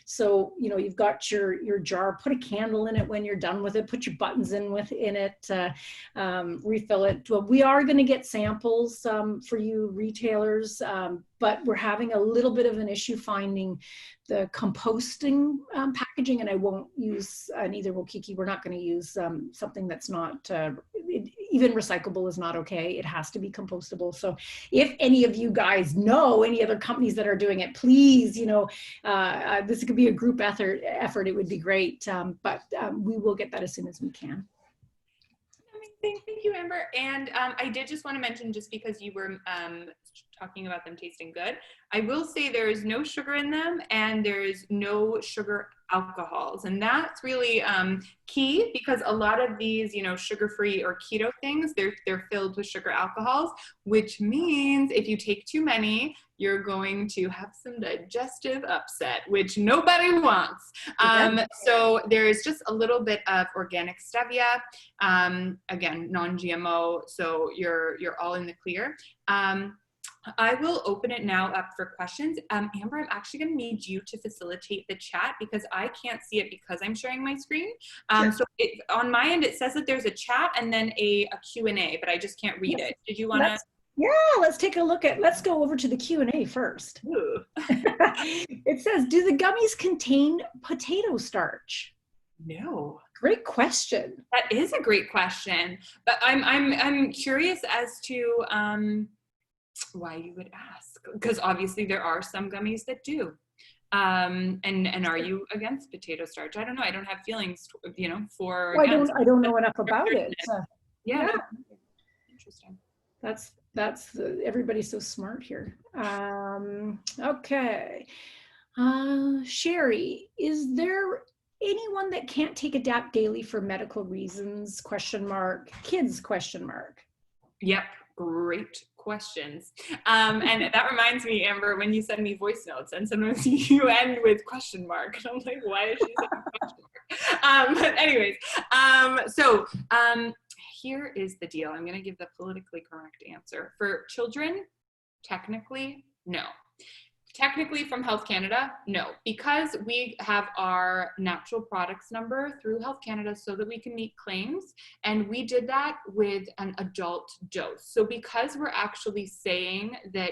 B: so, you've got your jar, put a candle in it when you're done with it, put your buttons in it, refill it. Well, we are going to get samples for you retailers, but we're having a little bit of an issue finding the composting packaging, and I won't use, neither will Kiki, we're not going to use something that's not, even recyclable is not okay. It has to be compostable. So if any of you guys know any other companies that are doing it, please, this could be a group effort, it would be great. But we will get that as soon as we can.
A: Thank you, Amber. And I did just want to mention, just because you were talking about them tasting good, I will say there is no sugar in them, and there is no sugar alcohols. And that's really key, because a lot of these, sugar-free or keto things, they're filled with sugar alcohols, which means if you take too many, you're going to have some digestive upset, which nobody wants. So there's just a little bit of organic stevia, again, non-GMO, so you're all in the clear. I will open it now up for questions. Amber, I'm actually going to need you to facilitate the chat, because I can't see it because I'm sharing my screen.
B: Sure.
A: So on my end, it says that there's a chat and then a Q&A, but I just can't read it. Did you want to?
B: Yeah, let's take a look at, let's go over to the Q&A first. It says, do the gummies contain potato starch?
A: No.
B: Great question.
A: That is a great question, but I'm curious as to why you would ask, because obviously there are some gummies that do. And are you against potato starch? I don't know. I don't have feelings, for.
B: Well, I don't know enough about it.
A: Yeah. Interesting.
B: That's everybody's so smart here. Okay. Sherry, is there anyone that can't take Adapt Daily for medical reasons? ? Kids ?
A: Yep. Great questions. And that reminds me, Amber, when you send me voice notes, and sometimes you end with question mark. And I'm like, why is she saying question mark? But anyways, so here is the deal. I'm going to give the politically correct answer. For children, technically, no. Technically, from Health Canada, no, because we have our natural products number through Health Canada so that we can meet claims, and we did that with an adult dose. So because we're actually saying that,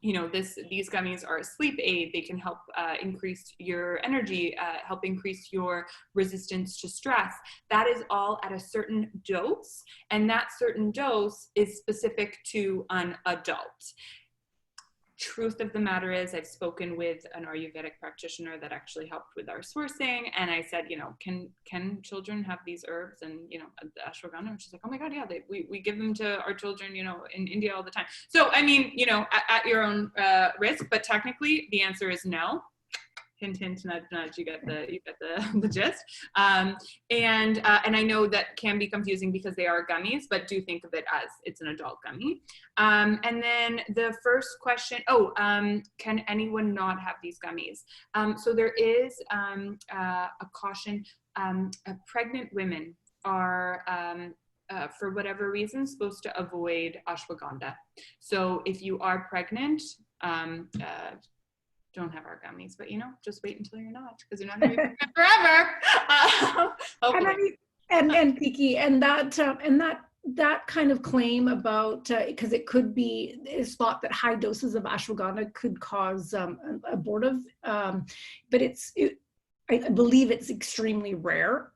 A: these gummies are a sleep aid, they can help increase your energy, help increase your resistance to stress. That is all at a certain dose, and that certain dose is specific to an adult. Truth of the matter is, I've spoken with an Ayurvedic practitioner that actually helped with our sourcing, and I said, can children have these herbs? And ashwagandha, and she's like, oh my god, yeah, we give them to our children, in India all the time. So I mean, at your own risk, but technically the answer is no. Hint, hint, nudge, nudge. You get the gist. And I know that can be confusing because they are gummies, but do think of it as it's an adult gummy. And then the first question, can anyone not have these gummies? So there is a caution. Pregnant women are for whatever reason, supposed to avoid ashwagandha. So if you are pregnant, don't have our gummies, but just wait until you're not, because you're not going to be pregnant forever. Hopefully.
B: And Kiki, and that kind of claim about, because it could be, it's thought that high doses of ashwagandha could cause abortive, but I believe it's extremely rare.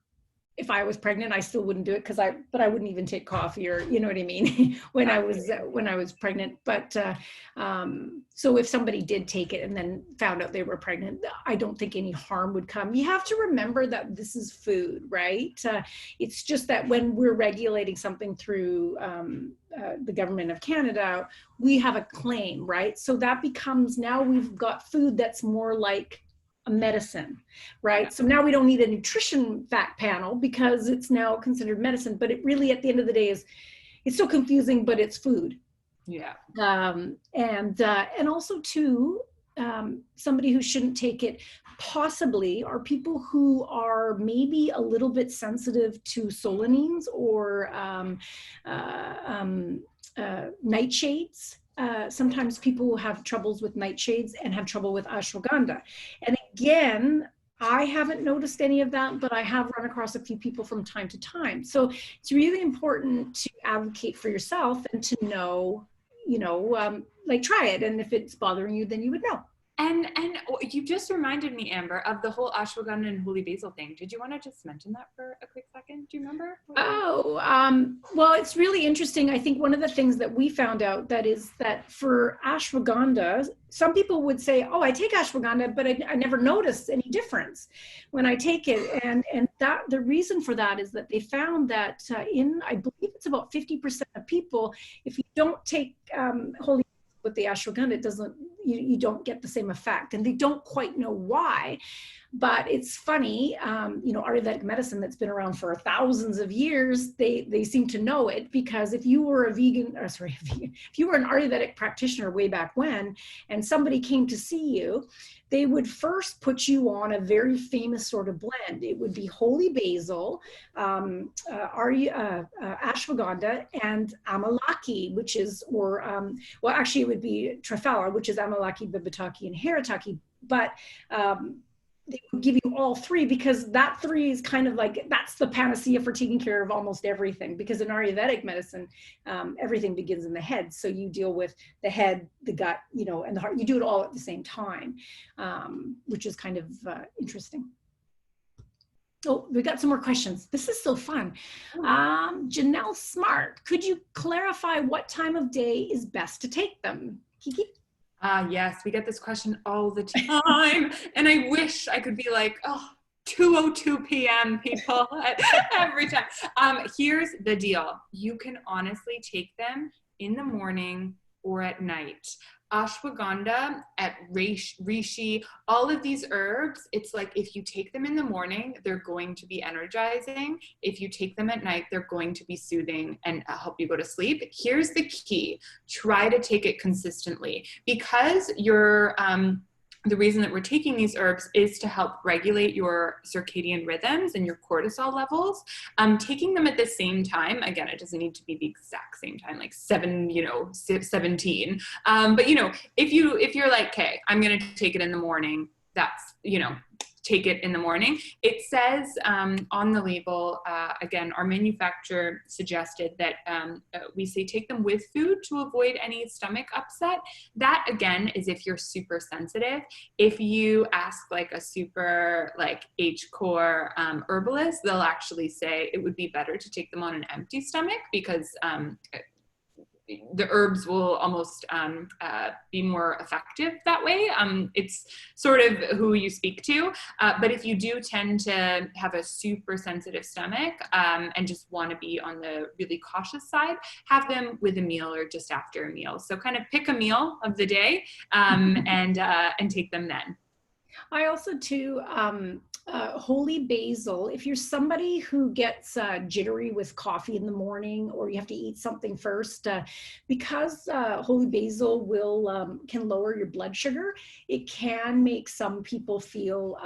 B: If I was pregnant, I still wouldn't do it but I wouldn't even take coffee, or you know what I mean, when I was pregnant. But so if somebody did take it and then found out they were pregnant, I don't think any harm would come. You have to remember that this is food, right? It's just that when we're regulating something through the government of Canada, we have a claim, right? So that becomes, now we've got food that's more like a medicine, right? Yeah. So now we don't need a nutrition fact panel because it's now considered medicine, but it really, at the end of the day, it's so confusing, but it's food.
A: Yeah.
B: And also too, somebody who shouldn't take it possibly are people who are maybe a little bit sensitive to solanines or nightshades. Sometimes people have troubles with nightshades and have trouble with ashwagandha. And again, I haven't noticed any of that, but I have run across a few people from time to time. So it's really important to advocate for yourself and to know, like, try it. And if it's bothering you, then you would know.
A: And you just reminded me, Amber, of the whole ashwagandha and holy basil thing. Did you want to just mention that for a quick second? Do you remember?
B: Well, it's really interesting. I think one of the things that we found out that for ashwagandha, some people would say, oh, I take ashwagandha, but I never noticed any difference when I take it. And that the reason for that is that they found that I believe it's about 50% of people, if you don't take holy with the ashwagandha, you don't get the same effect, and they don't quite know why. But it's funny, Ayurvedic medicine that's been around for thousands of years, they seem to know it, because if you were if you were an Ayurvedic practitioner way back when, and somebody came to see you, they would first put you on a very famous sort of blend. It would be holy basil, ashwagandha, and amalaki, which is, actually it would be triphala, which is amalaki, bibataki, and haritaki. But they would give you all three, because that three is kind of like, that's the panacea for taking care of almost everything. Because in Ayurvedic medicine, everything begins in the head. So you deal with the head, the gut, and the heart. You do it all at the same time, which is kind of interesting. Oh, we got some more questions. This is so fun. Janelle Smart, could you clarify what time of day is best to take them? Kiki?
A: Yes, we get this question all the time. And I wish I could be like, 2:02 p.m. people every time. Here's the deal. You can honestly take them in the morning or at night. Ashwagandha, at reishi, all of these herbs, it's like if you take them in the morning, they're going to be energizing. If you take them at night, they're going to be soothing and help you go to sleep. Here's the key. Try to take it consistently, because the reason that we're taking these herbs is to help regulate your circadian rhythms and your cortisol levels. Taking them at the same time, again, it doesn't need to be the exact same time, like 17. But if you're like, okay, I'm going to take it in the morning, that's, take it in the morning. It says on the label, again, our manufacturer suggested that we say take them with food to avoid any stomach upset. That, again, is if you're super sensitive. If you ask like a super H-core herbalist, they'll actually say it would be better to take them on an empty stomach, because the herbs will almost be more effective that way. It's sort of who you speak to. But if you do tend to have a super sensitive stomach and just want to be on the really cautious side, have them with a meal or just after a meal. So kind of pick a meal of the day and take them then.
B: I also too, holy basil, if you're somebody who gets jittery with coffee in the morning, or you have to eat something first, because holy basil can lower your blood sugar, it can make some people feel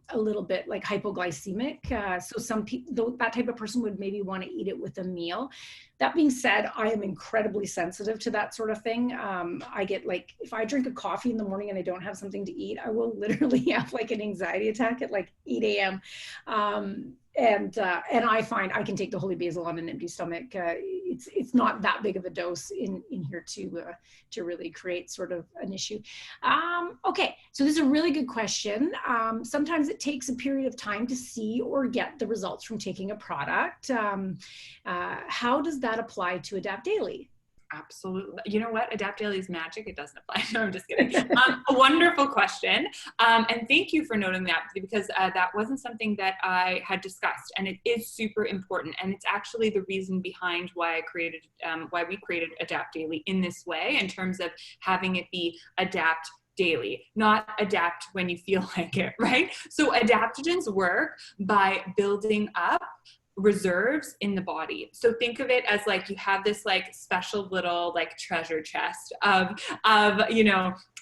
B: a little bit like hypoglycemic. So some people, that type of person would maybe want to eat it with a meal. That being said, I am incredibly sensitive to that sort of thing. I get like, if I drink a coffee in the morning and I don't have something to eat, I will literally have like an anxiety attack at like 8 a.m. And I find I can take the holy basil on an empty stomach. It's not that big of a dose in here to really create sort of an issue. Okay, so this is a really good question. Sometimes it takes a period of time to see or get the results from taking a product. How does that apply to AdaptDaily?
A: Absolutely. You know what? AdaptDaily is magic. It doesn't apply. No, I'm just kidding. A wonderful question. And thank you for noting that, because that wasn't something that I had discussed, and it is super important. And it's actually the reason behind why we created AdaptDaily in this way, in terms of having it be adapt daily, not adapt when you feel like it, right? So adaptogens work by building up reserves in the body. So think of it as like you have this like special little like treasure chest of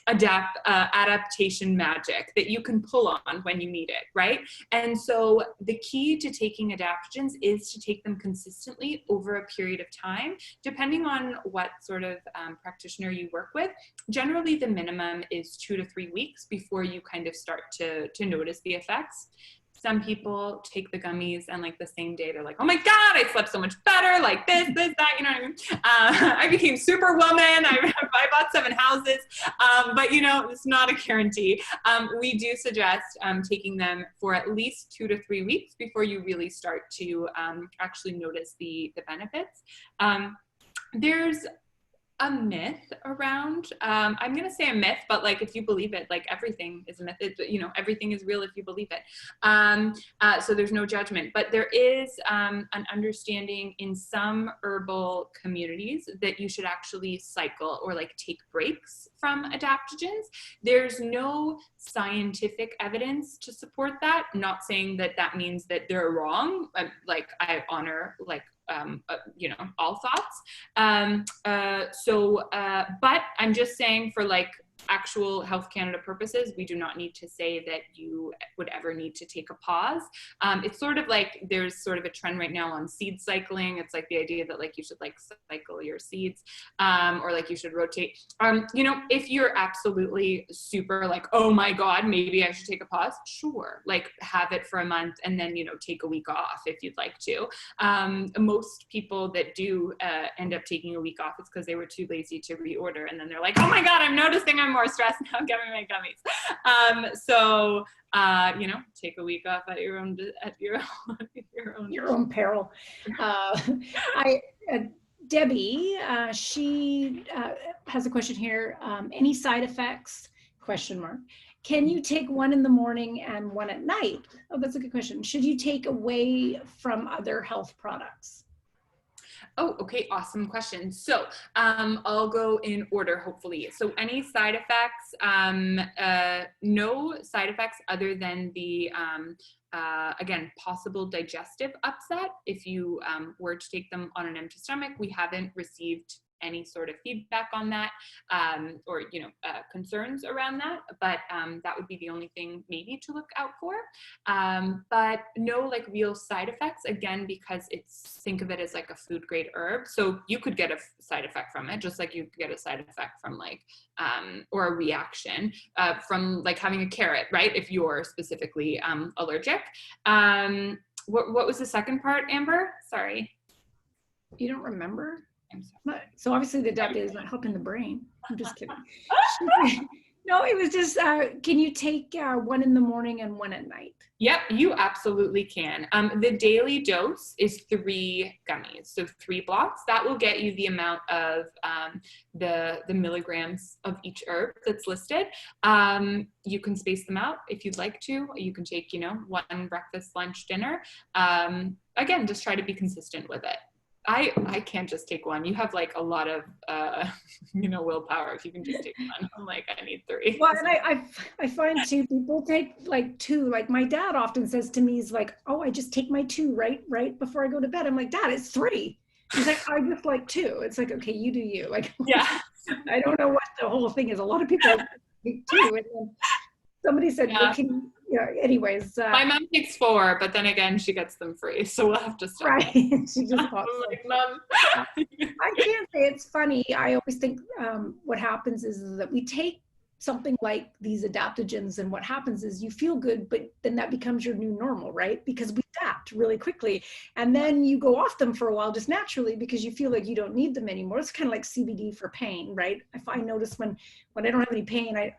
A: adaptation magic that you can pull on when you need it, right? And so the key to taking adaptogens is to take them consistently over a period of time, depending on what sort of practitioner you work with. Generally, the minimum is 2 to 3 weeks before you kind of start to notice the effects. Some people take the gummies and like the same day, they're like, oh my God, I slept so much better, like this, that, you know what I mean? I became superwoman, I bought 7 houses, but it's not a guarantee. We do suggest taking them for at least 2 to 3 weeks before you really start to actually notice the benefits. There's a myth around, I'm going to say a myth, but like, if you believe it, like everything is a myth, everything is real if you believe it. So there's no judgment, but there is an understanding in some herbal communities that you should actually cycle or like take breaks from adaptogens. There's no scientific evidence to support that. I'm not saying that that means that they're wrong. Like, I honor like all thoughts. But I'm just saying, for like actual Health Canada purposes, we do not need to say that you would ever need to take a pause. It's sort of like there's sort of a trend right now on seed cycling. It's like the idea that like you should like cycle your seeds, or like you should rotate. If you're absolutely super like, oh my God, maybe I should take a pause, sure, like have it for a month and then take a week off if you'd like to. Most people that do end up taking a week off, it's because they were too lazy to reorder, and then they're like, oh my God, I'm noticing I'm more stressed now, give me my gummies. Take a week off at your own
B: peril. Debbie, she has a question here. Any side effects? ? Can you take one in the morning and one at night? Oh, that's a good question. Should you take away from other health products?
A: Oh, okay. Awesome question. So I'll go in order, hopefully. So any side effects, no side effects other than the, again, possible digestive upset. If you were to take them on an empty stomach, we haven't received any sort of feedback on that, or concerns around that, but that would be the only thing maybe to look out for. But no like real side effects, again, because think of it as like a food grade herb. So you could get a side effect from it, just like you could get a side effect from like, or a reaction from like having a carrot, right? If you're specifically allergic. What was the second part, Amber? Sorry.
B: You don't remember? So obviously the AdaptDaily is not helping the brain. I'm just kidding. No, it was just, can you take one in the morning and one at night?
A: Yep, you absolutely can. The daily dose is 3 gummies, so 3 blocks. That will get you the amount of the milligrams of each herb that's listed. You can space them out if you'd like to. You can take, one breakfast, lunch, dinner. Again, just try to be consistent with it. I can't just take one. You have like a lot of, willpower if you can just take one. I'm like, I need 3.
B: Well, and I find too, people take like 2. Like my dad often says to me, he's like, oh, I just take my 2 right before I go to bed. I'm like, Dad, it's 3. He's like, I just like 2. It's like, okay, you do you. Like,
A: Yeah.
B: I don't know what the whole thing is. A lot of people take 2. And then somebody said, well, anyways.
A: My mom takes 4, but then again, she gets them free. So we'll have to stop.
B: Right. She just pops
A: like, Mom.
B: I can't say it's funny. I always think what happens is that we take something like these adaptogens, and what happens is you feel good, but then that becomes your new normal, right? Because we adapt really quickly, and then you go off them for a while just naturally because you feel like you don't need them anymore. It's kind of like CBD for pain, right? If I notice when I don't have any pain, I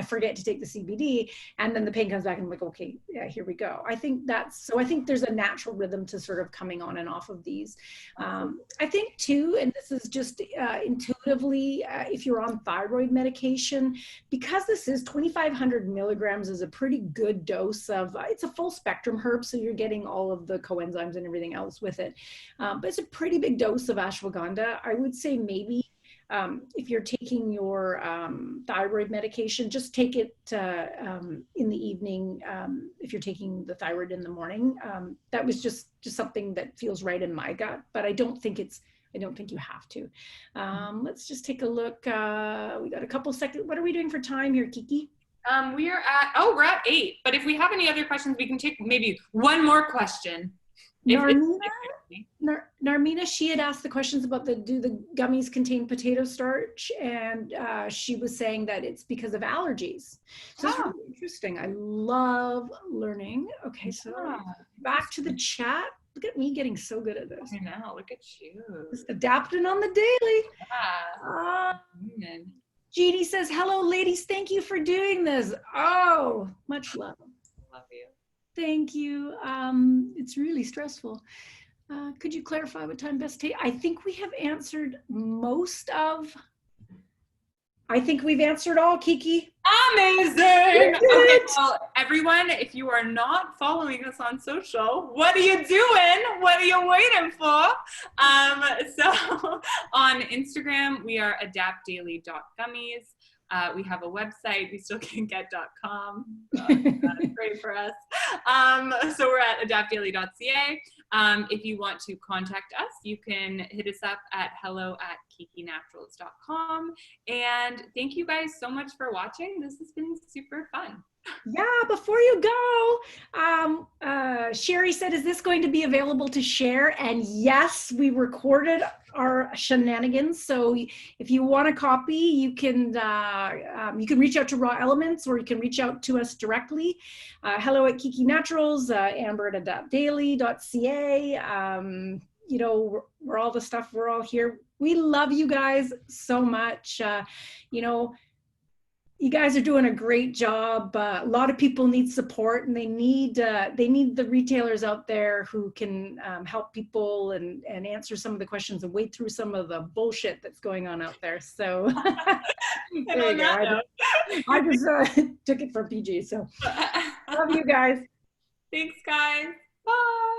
B: forget to take the CBD, and then the pain comes back and I'm like, okay, yeah, here we go. I think there's a natural rhythm to sort of coming on and off of these. I think too, and this is just intuitively, if you're on thyroid medication, because this is 2,500 milligrams is a pretty good dose of, it's a full spectrum herb, so you're getting all of the coenzymes and everything else with it. But it's a pretty big dose of ashwagandha. I would say maybe if you're taking your thyroid medication, just take it in the evening. If you're taking the thyroid in the morning, that was just something that feels right in my gut, but I don't think you have to. Let's just take a look. We got a couple seconds. What are we doing for time here, Kiki?
A: We're at 8, but if we have any other questions, we can take maybe one more question.
B: Narmina, she had asked the questions about do the gummies contain potato starch, and she was saying that it's because of allergies. So it's really interesting. I love learning. Okay, so back to the chat. Look at me getting so good at this.
A: I know, look at you.
B: Just adapting on the daily.
A: Yeah.
B: Jeannie says, hello, ladies. Thank you for doing this. Oh, much love.
A: Love you.
B: Thank you. It's really stressful. Could you clarify what time best take? I think we have answered I think we've answered all, Kiki.
A: Amazing. Okay, well, everyone, if you are not following us on social, what are you doing? What are you waiting for? So on Instagram, we are adaptdaily.gummies. We have a website, we still can't get.com. That's great for us. So we're at adaptdaily.ca. If you want to contact us, you can hit us up at hello@kikinaturals.com. And thank you guys so much for watching. This has been super fun.
B: Yeah, before you go, Sherry said, is this going to be available to share? And yes, we recorded our shenanigans. So if you want a copy, you can reach out to Raw Elements, or you can reach out to us directly. Hello at Kiki Naturals, Amber at adaptdaily.ca. We're all the stuff, we're all here. We love you guys so much. You guys are doing a great job. A lot of people need support, and they need the retailers out there who can help people and answer some of the questions and wade through some of the bullshit that's going on out there. So there you go. I just took it from PG. So love you guys.
A: Thanks, guys. Bye.